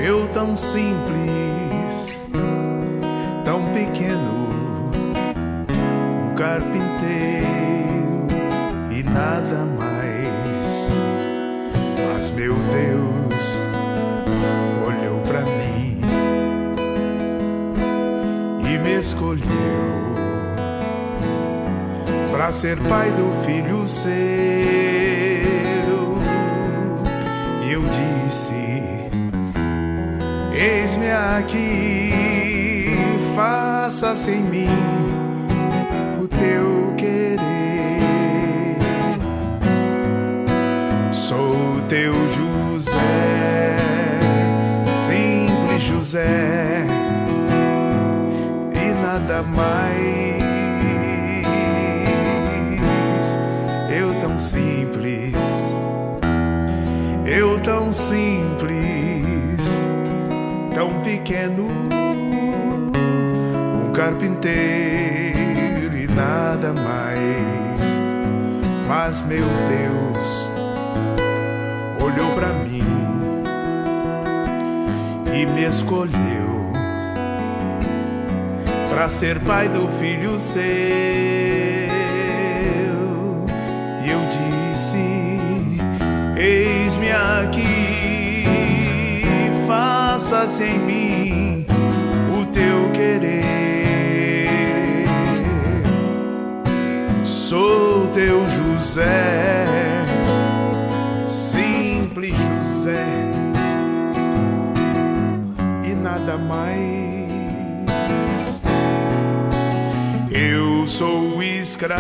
Eu tão simples, tão pequeno, um carpinteiro e nada mais. Mas meu Deus olhou pra mim e me escolheu pra ser pai do filho seu. E eu disse: eis-me aqui, faça-se em mim o teu querer. Sou teu José, simples José, e nada mais. Eu tão simples, eu tão simples, tão pequeno, um carpinteiro e nada mais. Mas meu Deus olhou pra mim e me escolheu pra ser pai do filho seu. E eu disse: eis-me aqui, faça-se em mim o teu querer. Sou teu José, simples José, e nada mais. Eu sou escravo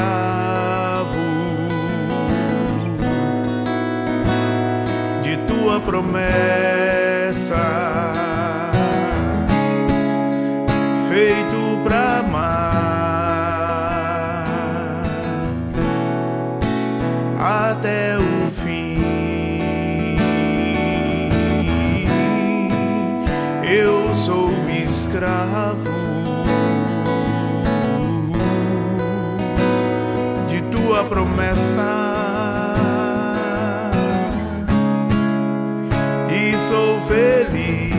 de tua promessa, feito pra amar até o fim. Eu sou escravo de tua promessa e sou feliz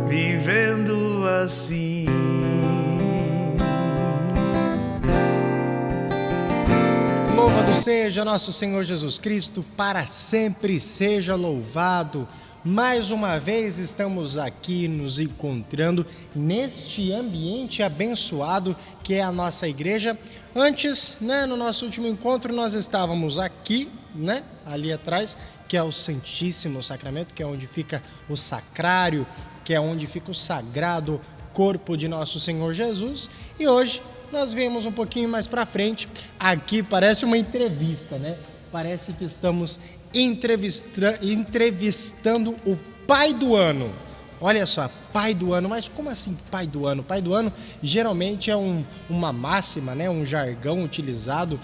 vivendo assim. Louvado seja nosso Senhor Jesus Cristo, para sempre seja louvado. Mais uma vez estamos aqui nos encontrando neste ambiente abençoado que é a nossa igreja. Antes, no nosso último encontro, nós estávamos aqui, ali atrás, que é o Santíssimo Sacramento, que é onde fica o sacrário, que é onde fica o sagrado corpo de nosso Senhor Jesus. E hoje nós viemos um pouquinho mais para frente. Aqui parece uma entrevista, Parece que estamos entrevistando o pai do ano. Olha só, pai do ano, mas como assim pai do ano? Pai do ano geralmente é uma máxima, um jargão utilizado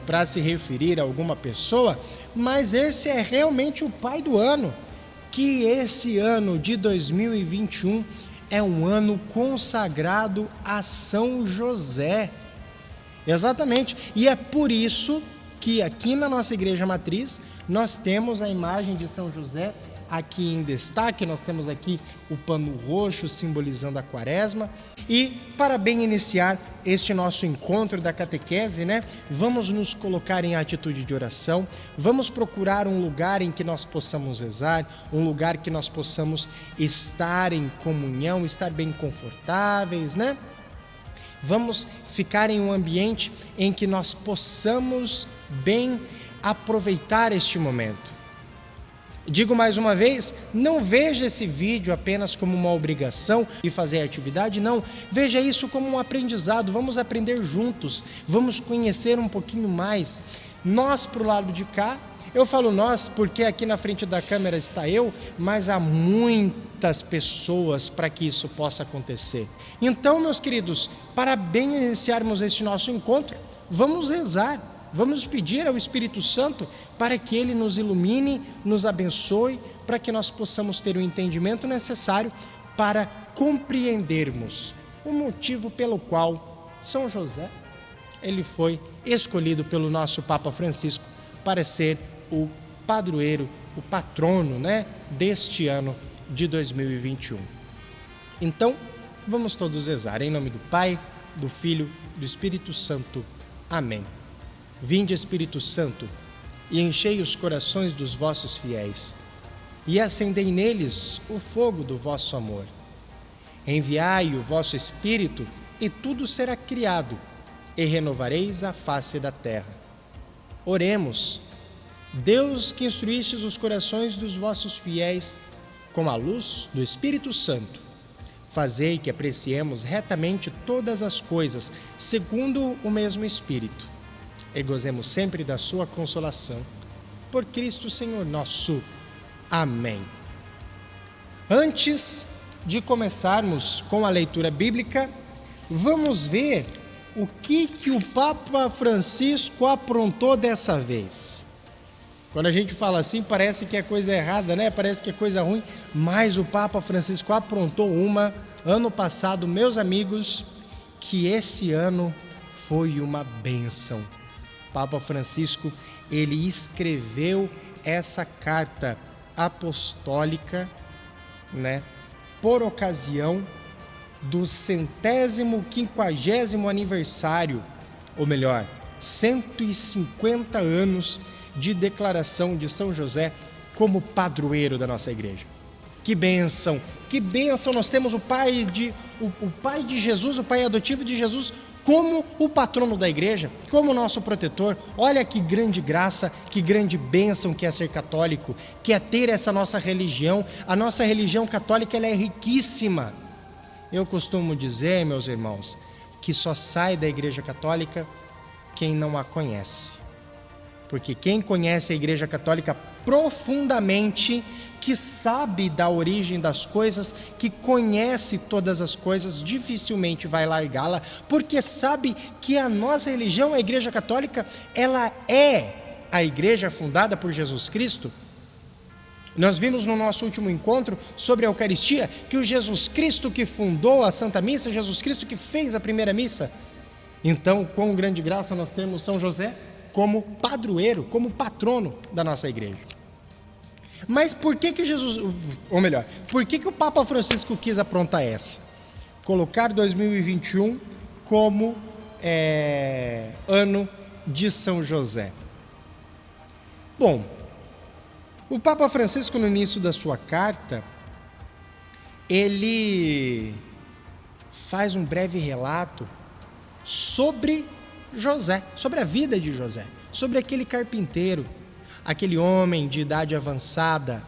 para se referir a alguma pessoa, mas esse é realmente o pai do ano, que esse ano de 2021 é um ano consagrado a São José. Exatamente, e é por isso que aqui na nossa igreja matriz nós temos a imagem de São José aqui em destaque. Nós temos aqui o pano roxo simbolizando a quaresma. E para bem iniciar este nosso encontro da catequese, vamos nos colocar em atitude de oração, vamos procurar um lugar em que nós possamos rezar, um lugar que nós possamos estar em comunhão, estar bem confortáveis, Vamos ficar em um ambiente em que nós possamos bem aproveitar este momento. Digo mais uma vez, não veja esse vídeo apenas como uma obrigação de fazer a atividade, não. Veja isso como um aprendizado, vamos aprender juntos, vamos conhecer um pouquinho mais. Nós pro lado de cá, eu falo nós porque aqui na frente da câmera está eu, mas há muitas pessoas para que isso possa acontecer. Então, meus queridos, para bem iniciarmos este nosso encontro, vamos rezar, vamos pedir ao Espírito Santo para que Ele nos ilumine, nos abençoe, para que nós possamos ter o entendimento necessário para compreendermos o motivo pelo qual São José, ele foi escolhido pelo nosso Papa Francisco para ser o padroeiro, o patrono, né, deste ano de 2021. Então, vamos todos rezar em nome do Pai, do Filho, do Espírito Santo. Amém. Vinde, Espírito Santo, e enchei os corações dos vossos fiéis, e acendei neles o fogo do vosso amor. Enviai o vosso Espírito, e tudo será criado, e renovareis a face da terra. Oremos. Deus, que instruístes os corações dos vossos fiéis com a luz do Espírito Santo, fazei que apreciemos retamente todas as coisas, segundo o mesmo Espírito, e gozemos sempre da sua consolação. Por Cristo Senhor nosso. Amém. Antes de começarmos com a leitura bíblica, vamos ver o que o Papa Francisco aprontou dessa vez. Quando a gente fala assim, parece que é coisa errada, né? Parece que é coisa ruim, mas o Papa Francisco aprontou uma ano passado, meus amigos, que esse ano foi uma bênção. Papa Francisco, ele escreveu essa carta apostólica, né, por ocasião do 150º aniversário, ou melhor, 150 anos de declaração de São José como padroeiro da nossa igreja. Que bênção nós temos o pai de Jesus, o pai adotivo de Jesus, como o patrono da igreja, como nosso protetor. Olha que grande graça, que grande bênção que é ser católico, que é ter essa nossa religião. A nossa religião católica, ela é riquíssima. Eu costumo dizer, meus irmãos, que só sai da igreja católica quem não a conhece. Porque quem conhece a igreja católica profundamente, que sabe da origem das coisas, que conhece todas as coisas, dificilmente vai largá-la, porque sabe que a nossa religião, a igreja católica, ela é a igreja fundada por Jesus Cristo. Nós vimos no nosso último encontro sobre a Eucaristia que o Jesus Cristo que fundou a Santa Missa, Jesus Cristo que fez a primeira missa. Então, com grande graça, nós temos São José como padroeiro, como patrono da nossa igreja. Mas por que por que o Papa Francisco quis aprontar essa? Colocar 2021 como ano de São José. Bom, o Papa Francisco, no início da sua carta, ele faz um breve relato sobre José, sobre a vida de José, sobre aquele carpinteiro, aquele homem de idade avançada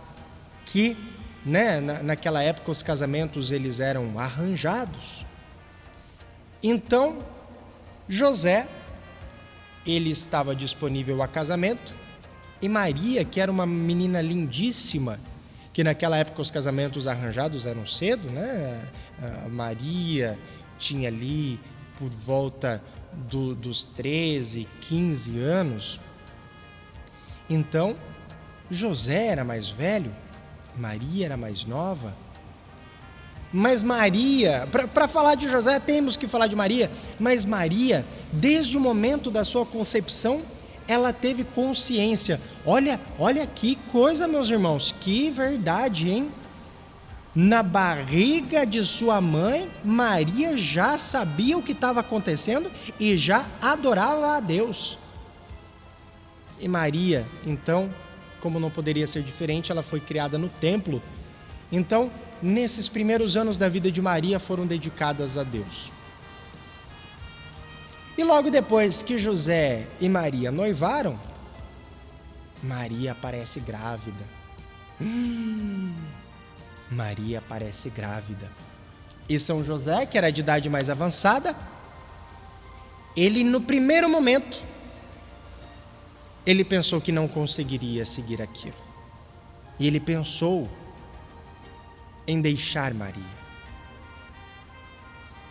que, né, naquela época os casamentos eles eram arranjados. Então, José, ele estava disponível a casamento, e Maria, que era uma menina lindíssima, que naquela época os casamentos arranjados eram cedo, né? A Maria tinha ali por volta dos 13, 15 anos. Então, José era mais velho, Maria era mais nova. Mas Maria, para falar de José temos que falar de Maria, mas Maria, desde o momento da sua concepção, ela teve consciência. Olha que coisa, meus irmãos, que verdade, hein? Na barriga de sua mãe, Maria já sabia o que estava acontecendo e já adorava a Deus. E Maria, então, como não poderia ser diferente, ela foi criada no templo. Então, nesses primeiros anos da vida de Maria foram dedicadas a Deus. E logo depois que José e Maria noivaram, Maria aparece grávida. Maria aparece grávida. E São José, que era de idade mais avançada, ele no primeiro momento, ele pensou que não conseguiria seguir aquilo. E ele pensou em deixar Maria.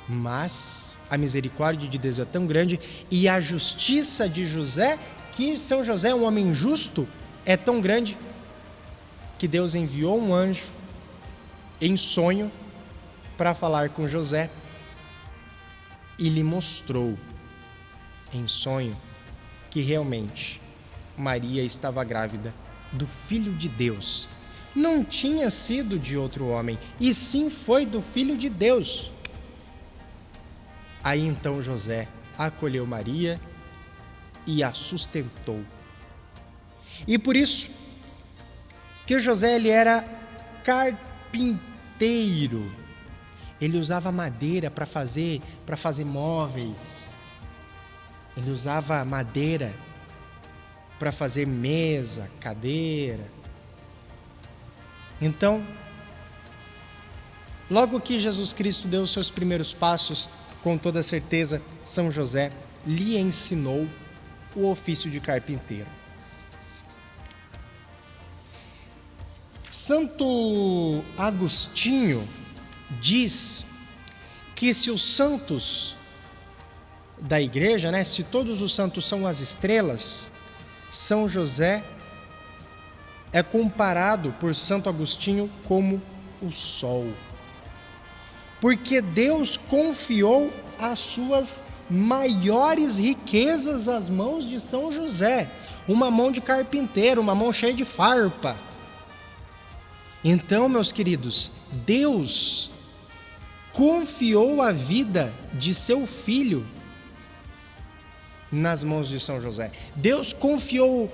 Mas a misericórdia de Deus é tão grande e a justiça de José, que São José é um homem justo, é tão grande que Deus enviou um anjo em sonho para falar com José e lhe mostrou em sonho que realmente Maria estava grávida do Filho de Deus. Não tinha sido de outro homem, e sim foi do Filho de Deus. Aí então José acolheu Maria e a sustentou. E por isso que José ele era carpinteiro. Ele usava madeira para fazer móveis. Ele usava madeira para fazer mesa, cadeira. Então, logo que Jesus Cristo deu os seus primeiros passos, com toda certeza, São José lhe ensinou o ofício de carpinteiro. Santo Agostinho diz que se os santos da igreja, se todos os santos são as estrelas, São José é comparado por Santo Agostinho como o sol. Porque Deus confiou as suas maiores riquezas às mãos de São José. Uma mão de carpinteiro, uma mão cheia de farpa. Então, meus queridos, Deus confiou a vida de seu filho nas mãos de São José. Deus confiou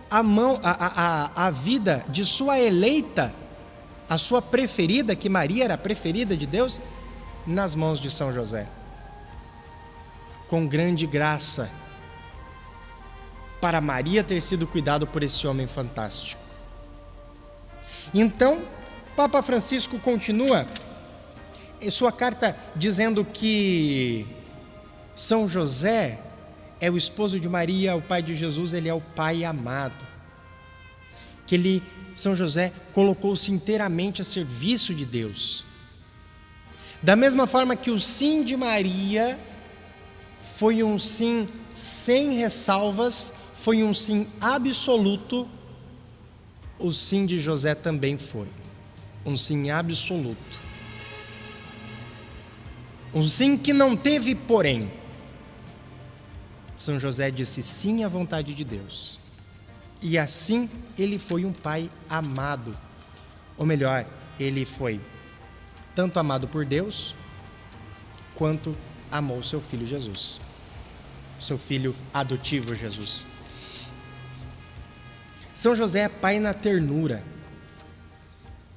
a vida de sua eleita, a sua preferida, que Maria era a preferida de Deus, nas mãos de São José. Com grande graça, para Maria ter sido cuidado por esse homem fantástico. Então, Papa Francisco continua em sua carta dizendo que São José é o esposo de Maria, o pai de Jesus, ele é o pai amado. Que São José, colocou-se inteiramente a serviço de Deus. Da mesma forma que o sim de Maria foi um sim sem ressalvas, foi um sim absoluto, o sim de José também foi um sim absoluto. Um sim que não teve porém. São José disse sim à vontade de Deus. E assim ele foi um pai amado. Ou melhor, ele foi tanto amado por Deus, quanto amou seu filho Jesus. Seu filho adotivo Jesus. São José é pai na ternura,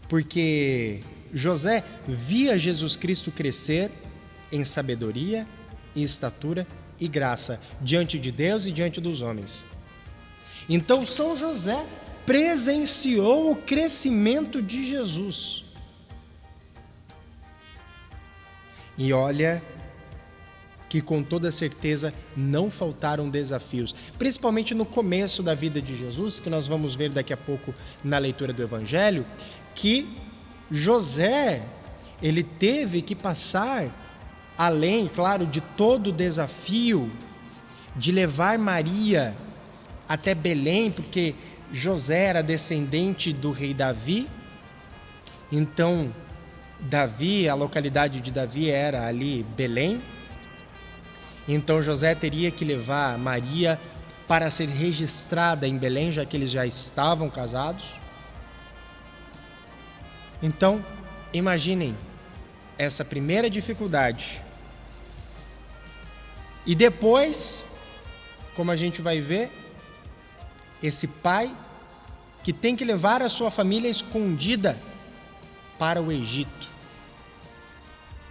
porque José via Jesus Cristo crescer em sabedoria, em estatura e graça, diante de Deus e diante dos homens. Então São José presenciou o crescimento de Jesus. E olha que com toda certeza não faltaram desafios, principalmente no começo da vida de Jesus, que nós vamos ver daqui a pouco na leitura do Evangelho, que José, ele teve que passar, além, claro, de todo o desafio de levar Maria até Belém, porque José era descendente do rei Davi, então Davi, a localidade de Davi era ali Belém, então José teria que levar Maria para ser registrada em Belém, já que eles já estavam casados. Então, imaginem essa primeira dificuldade. E depois, como a gente vai ver, esse pai que tem que levar a sua família escondida para o Egito.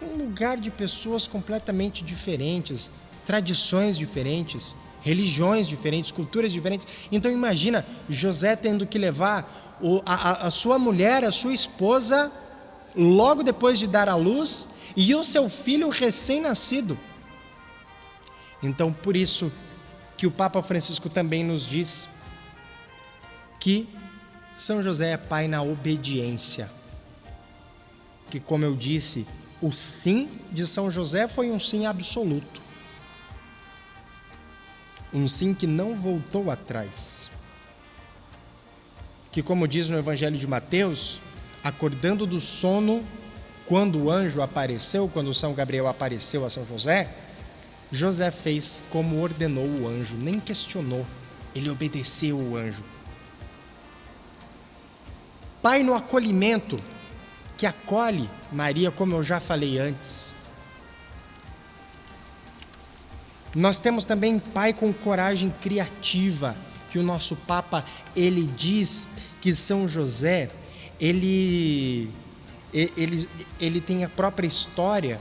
Um lugar de pessoas completamente diferentes, tradições diferentes, religiões diferentes, culturas diferentes. Então imagina José tendo que levar a sua mulher, a sua esposa, logo depois de dar à luz, e o seu filho recém-nascido. Então por isso que o Papa Francisco também nos diz que São José é pai na obediência. Que, como eu disse, o sim de São José foi um sim absoluto. Um sim que não voltou atrás. Que, como diz no Evangelho de Mateus, acordando do sono, quando o anjo apareceu, quando São Gabriel apareceu a São José, José fez como ordenou o anjo, nem questionou, ele obedeceu o anjo. pai no acolhimento, que acolhe Maria, como eu já falei antes. Nós temos também pai com coragem criativa, que o nosso Papa, ele diz que São José, ele tem a própria história,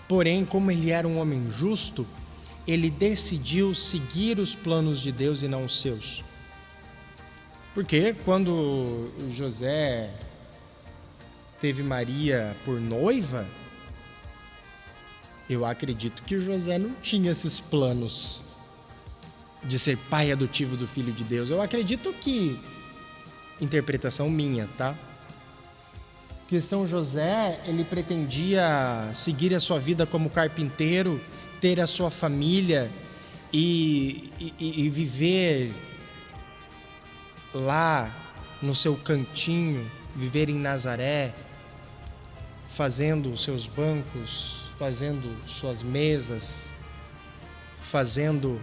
porém, como ele era um homem justo, ele decidiu seguir os planos de Deus e não os seus. Porque quando José teve Maria por noiva, eu acredito que o José não tinha esses planos de ser pai adotivo do Filho de Deus. Eu acredito que, interpretação minha, tá? Que São José, ele pretendia seguir a sua vida como carpinteiro, ter a sua família e viver lá no seu cantinho, viver em Nazaré, fazendo os seus bancos, fazendo suas mesas, fazendo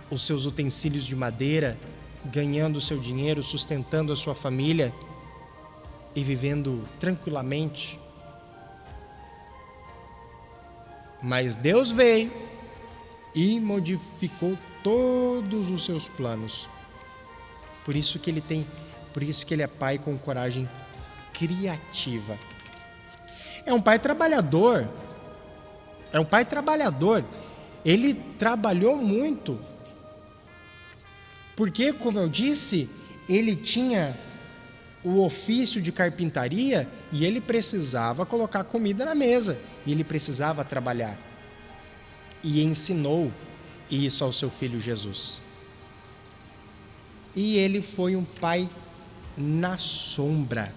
os seus utensílios de madeira, ganhando o seu dinheiro, sustentando a sua família e vivendo tranquilamente. Mas Deus veio e modificou todos os seus planos. Por isso que ele é pai com coragem criativa. É um pai trabalhador. Ele trabalhou muito. Porque, como eu disse, ele tinha o ofício de carpintaria e ele precisava colocar comida na mesa. E ele precisava trabalhar. E ensinou isso ao seu filho Jesus. E ele foi um pai na sombra.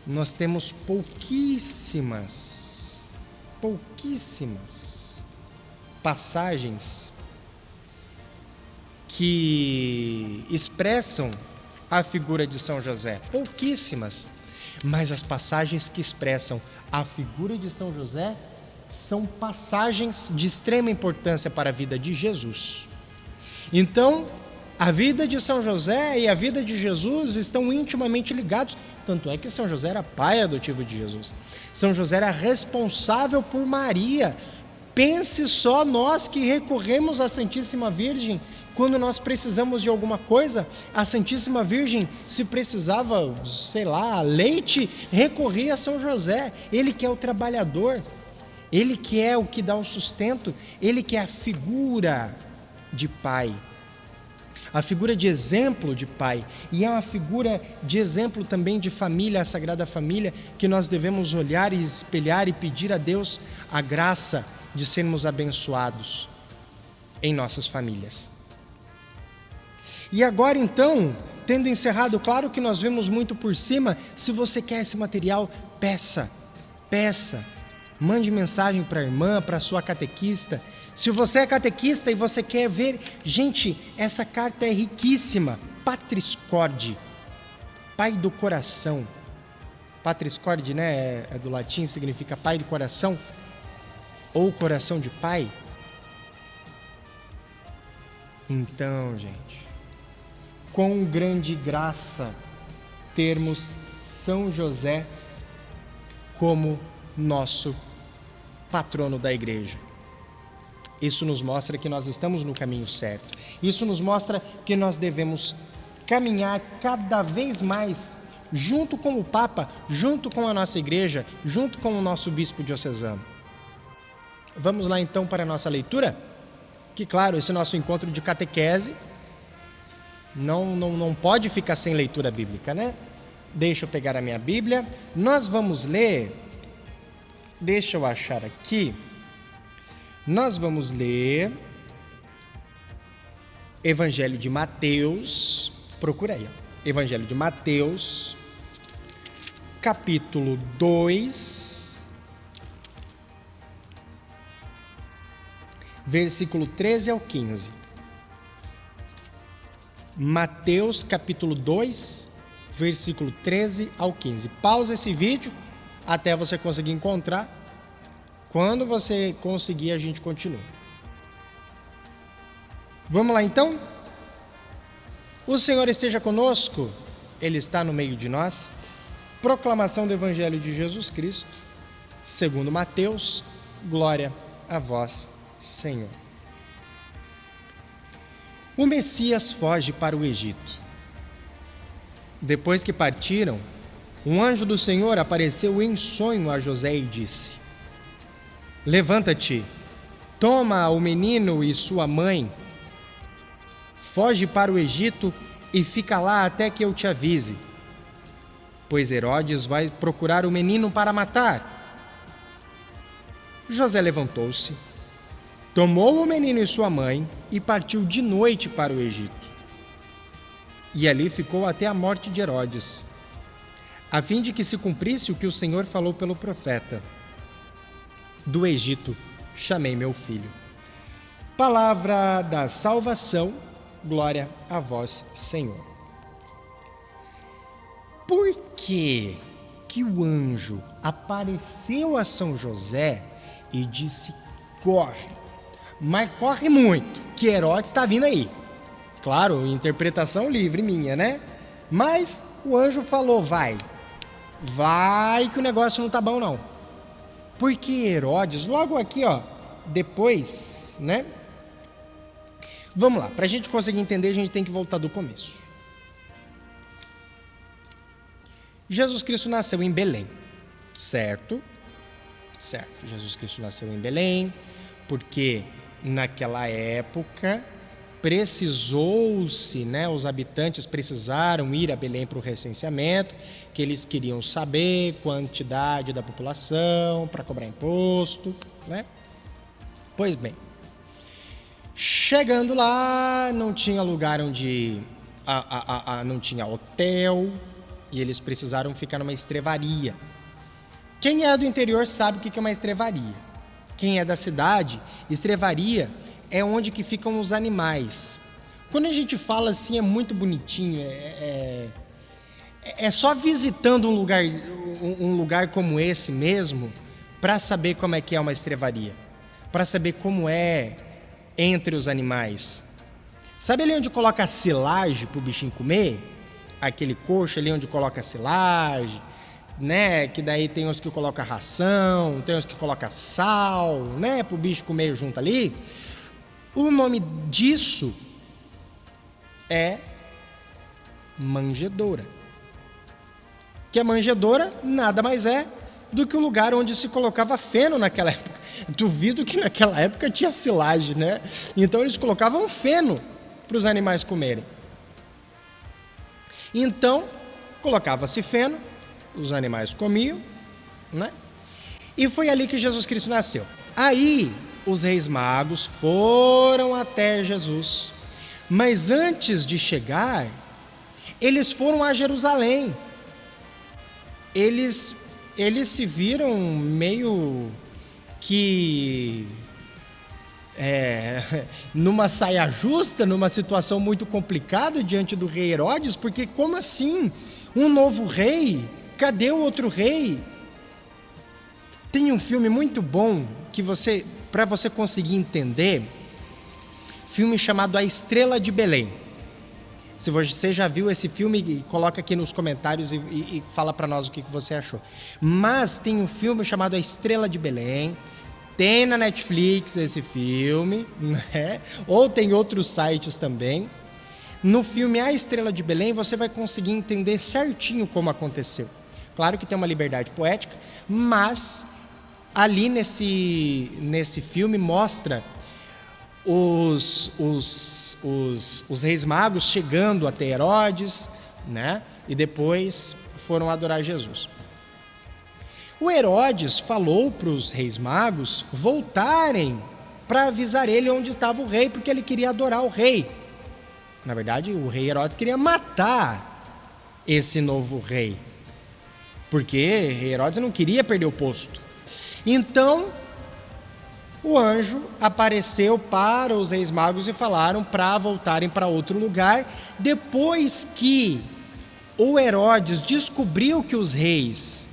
Nós temos pouquíssimas passagens que expressam a figura de São José. Pouquíssimas. Mas as passagens que expressam a figura de São José são passagens de extrema importância para a vida de Jesus. Então, a vida de São José e a vida de Jesus estão intimamente ligados. Tanto é que São José era pai adotivo de Jesus. São José era responsável por Maria. Pense só nós que recorremos à Santíssima Virgem. Quando nós precisamos de alguma coisa, a Santíssima Virgem, se precisava, leite, recorria a São José. Ele que é o trabalhador, ele que é o que dá o sustento, ele que é a figura de pai, a figura de exemplo de pai, e é uma figura de exemplo também de família, a Sagrada Família, que nós devemos olhar e espelhar e pedir a Deus a graça de sermos abençoados em nossas famílias. E agora então, tendo encerrado, claro que nós vemos muito por cima. Se você quer esse material, peça, mande mensagem para a irmã, para a sua catequista. Se você é catequista e você quer ver, gente, essa carta é riquíssima. Patris Corde, pai do coração. Patris Corde, né, é do latim, significa pai do coração, ou coração de pai. Então, gente, quão grande graça termos São José como nosso patrono da igreja. Isso nos mostra que nós estamos no caminho certo. Isso nos mostra que nós devemos caminhar cada vez mais junto com o Papa, junto com a nossa igreja, junto com o nosso bispo diocesano. Vamos lá então para a nossa leitura? Que claro, esse nosso encontro de catequese não pode ficar sem leitura bíblica, né? Deixa eu pegar a minha Bíblia. Nós vamos ler, deixa eu achar aqui. Nós vamos ler Evangelho de Mateus, procura aí, Evangelho de Mateus, capítulo 2, versículo 13 ao 15. Mateus, capítulo 2, versículo 13 ao 15. Pausa esse vídeo até você conseguir encontrar. Quando você conseguir, a gente continua. Vamos lá então? O Senhor esteja conosco, Ele está no meio de nós. Proclamação do Evangelho de Jesus Cristo, segundo Mateus. Glória a vós, Senhor. O Messias foge para o Egito. Depois que partiram, um anjo do Senhor apareceu em sonho a José e disse: Levanta-te, toma o menino e sua mãe, foge para o Egito e fica lá até que eu te avise, pois Herodes vai procurar o menino para matar. José levantou-se, tomou o menino e sua mãe e partiu de noite para o Egito. E ali ficou até a morte de Herodes, a fim de que se cumprisse o que o Senhor falou pelo profeta: do Egito chamei meu filho. Palavra da salvação, glória a vós, Senhor. Por que o anjo apareceu a São José e disse: corre, mas corre muito, que Herodes está vindo aí? Claro, interpretação livre minha, né? Mas o anjo falou: vai que o negócio não tá bom não. Porque Herodes, logo aqui, ó, depois, né? Vamos lá, para a gente conseguir entender, a gente tem que voltar do começo. Jesus Cristo nasceu em Belém, certo? Certo, Jesus Cristo nasceu em Belém, porque naquela época precisou-se, né, os habitantes precisaram ir a Belém para o recenseamento, que eles queriam saber quantidade da população para cobrar imposto, né? Pois bem, chegando lá, não tinha lugar onde não tinha hotel, e eles precisaram ficar numa estrevaria. Quem é do interior sabe o que é uma estrevaria. Quem é da cidade, estrevaria é onde que ficam os animais. Quando a gente fala assim, é muito bonitinho, é só visitando um lugar como esse mesmo para saber como é que é uma estrevaria, para saber como é entre os animais. Sabe ali onde coloca a silagem para o bichinho comer? Aquele coxo ali onde coloca a silagem, né? Que daí tem uns que colocam ração, tem uns que colocam sal, né? Para o bicho comer junto ali. O nome disso é manjedoura. Que a manjedoura nada mais é do que o lugar onde se colocava feno naquela época. Duvido que naquela época tinha silagem, né? Então eles colocavam feno para os animais comerem. Então, colocava-se feno, os animais comiam, né? E foi ali que Jesus Cristo nasceu. Aí, os reis magos foram até Jesus. Mas antes de chegar, eles foram a Jerusalém. Eles se viram meio que numa saia justa, numa situação muito complicada diante do rei Herodes, porque como assim? Um novo rei? Cadê o outro rei? Tem um filme muito bom que para você conseguir entender, filme chamado A Estrela de Belém. Se você já viu esse filme, coloca aqui nos comentários e fala para nós o que você achou. Mas tem um filme chamado A Estrela de Belém. Tem na Netflix esse filme, né? Ou tem outros sites também. No filme A Estrela de Belém, você vai conseguir entender certinho como aconteceu. Claro que tem uma liberdade poética, mas ali nesse filme mostra os reis magos chegando até Herodes, né? E depois foram adorar Jesus. O Herodes falou para os reis magos voltarem para avisar ele onde estava o rei, porque ele queria adorar o rei. Na verdade, o rei Herodes queria matar esse novo rei, porque Herodes não queria perder o posto. Então, o anjo apareceu para os reis magos e falaram para voltarem para outro lugar. Depois que o Herodes descobriu que os reis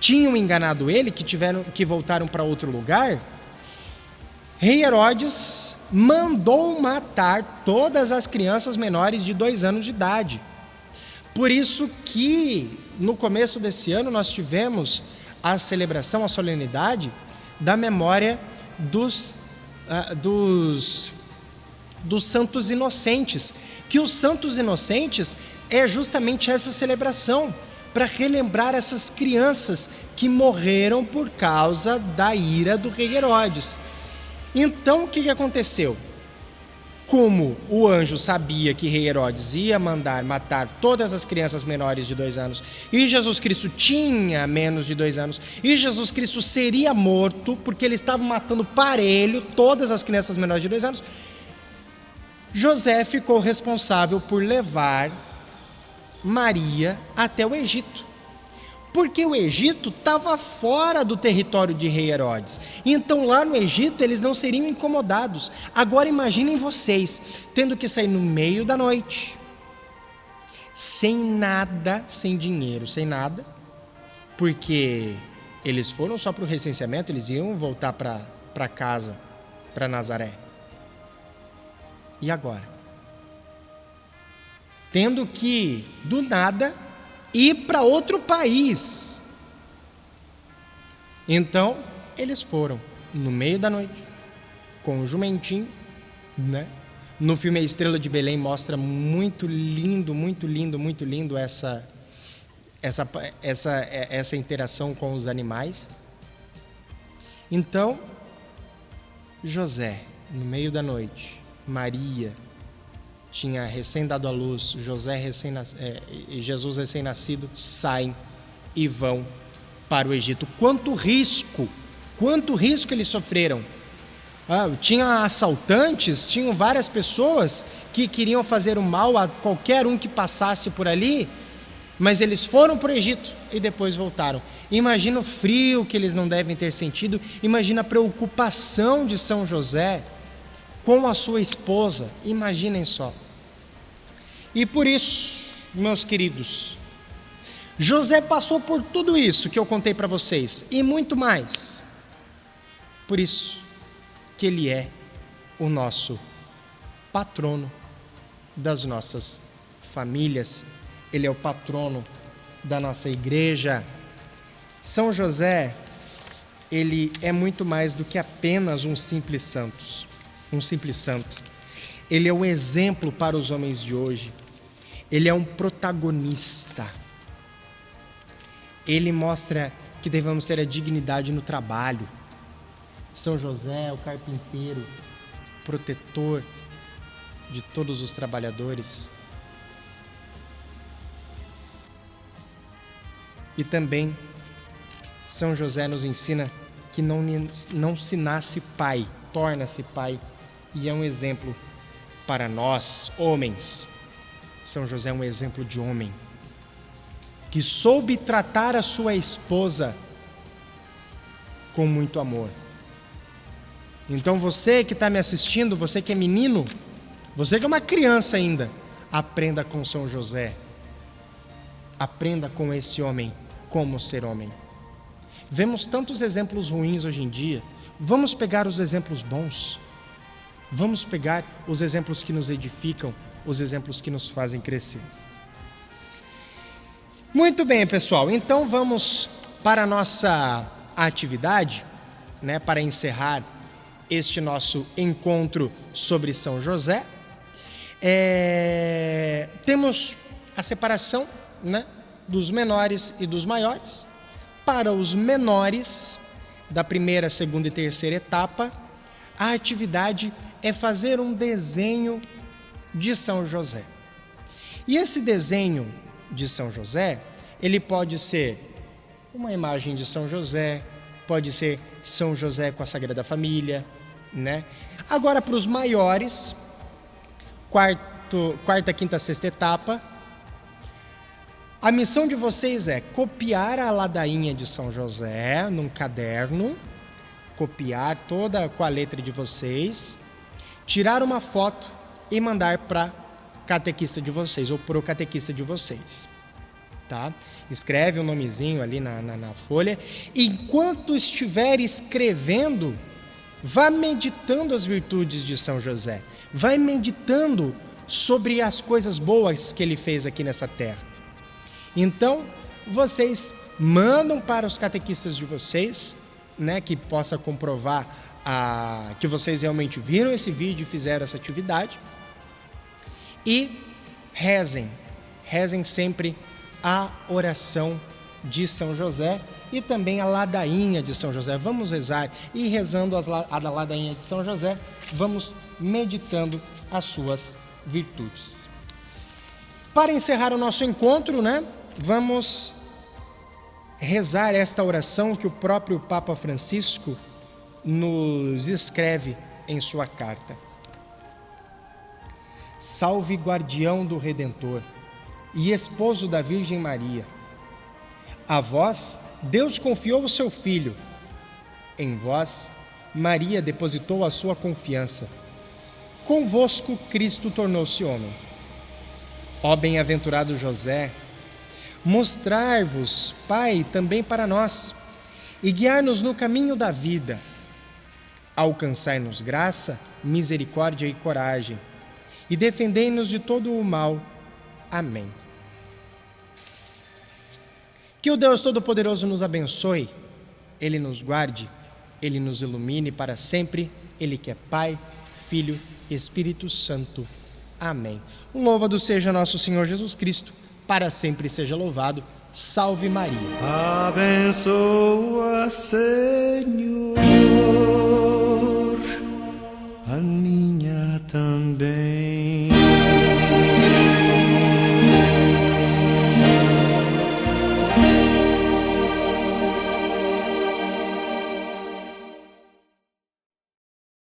tinham enganado ele, que voltaram para outro lugar, rei Herodes mandou matar todas as crianças menores de 2 anos de idade. Por isso que no começo desse ano nós tivemos a celebração, a solenidade da memória dos santos inocentes, que os santos inocentes é justamente essa celebração, para relembrar essas crianças que morreram por causa da ira do rei Herodes. Então o que aconteceu? Como o anjo sabia que rei Herodes ia mandar matar todas as crianças menores de 2 anos, e Jesus Cristo tinha menos de 2 anos, e Jesus Cristo seria morto, porque ele estava matando parelho todas as crianças menores de 2 anos, José ficou responsável por levar Maria até o Egito, porque o Egito estava fora do território de rei Herodes. Então lá no Egito eles não seriam incomodados. Agora imaginem vocês tendo que sair no meio da noite, sem nada, sem dinheiro, sem nada, porque eles foram só para o recenseamento, eles iam voltar para casa, para Nazaré. E agora? Tendo que, do nada, ir para outro país. Então, eles foram no meio da noite, com o jumentinho, né? No filme A Estrela de Belém mostra muito lindo essa interação com os animais. Então, José, no meio da noite, Maria tinha recém dado à luz, Jesus recém-nascido, saem e vão para o Egito. Quanto risco eles sofreram. Tinha assaltantes, tinham várias pessoas que queriam fazer o mal a qualquer um que passasse por ali, mas eles foram para o Egito e depois voltaram. Imagina o frio que eles não devem ter sentido, imagina a preocupação de São José com a sua esposa, imaginem só. E por isso, meus queridos, José passou por tudo isso que eu contei para vocês e muito mais. Por isso que ele é o nosso patrono das nossas famílias, ele é o patrono da nossa igreja. São José, ele é muito mais do que apenas um simples santo. Ele é o exemplo para os homens de hoje. Ele é um protagonista. Ele mostra que devemos ter a dignidade no trabalho. São José, o carpinteiro, protetor de todos os trabalhadores. E também São José nos ensina que não se nasce pai, torna-se pai, e é um exemplo para nós, homens. São José é um exemplo de homem que soube tratar a sua esposa com muito amor. Então você que está me assistindo, você que é menino, você que é uma criança ainda, aprenda com São José. Aprenda com esse homem como ser homem. Vemos tantos exemplos ruins hoje em dia. Vamos pegar os exemplos bons. Vamos pegar os exemplos que nos edificam, os exemplos que nos fazem crescer. Muito bem, pessoal. Então vamos para a nossa atividade, né, para encerrar este nosso encontro sobre São José. Temos a separação, né, dos menores e dos maiores. Para os menores, da primeira, segunda e terceira etapa, a atividade é fazer um desenho de São José. E esse desenho de São José, ele pode ser uma imagem de São José, pode ser São José com a Sagrada Família, né? Agora, para os maiores, quarta, quinta, sexta etapa, a missão de vocês é copiar a ladainha de São José num caderno, copiar toda com a letra de vocês, tirar uma foto e mandar para catequista de vocês ou pro catequista de vocês, tá? Escreve um nomezinho ali na folha. Enquanto estiver escrevendo, vá meditando as virtudes de São José, vai meditando sobre as coisas boas que ele fez aqui nessa terra. Então, vocês mandam para os catequistas de vocês, né, que possa comprovar que vocês realmente viram esse vídeo e fizeram essa atividade. E rezem sempre a oração de São José e também a ladainha de São José. Vamos rezar e rezando a ladainha de São José, vamos meditando as suas virtudes. Para encerrar o nosso encontro, né, vamos rezar esta oração que o próprio Papa Francisco nos escreve em sua carta. Salve, guardião do Redentor e esposo da Virgem Maria. A vós, Deus confiou o seu Filho. Em vós, Maria depositou a sua confiança. Convosco, Cristo tornou-se homem. Ó bem-aventurado José, mostrar-vos, Pai, também para nós, e guiar-nos no caminho da vida. Alcançai-nos graça, misericórdia e coragem, e defendei-nos de todo o mal. Amém. Que o Deus Todo-Poderoso nos abençoe, Ele nos guarde, Ele nos ilumine para sempre, Ele que é Pai, Filho e Espírito Santo. Amém. Louvado seja nosso Senhor Jesus Cristo, para sempre seja louvado. Salve Maria. Abençoa, Senhor.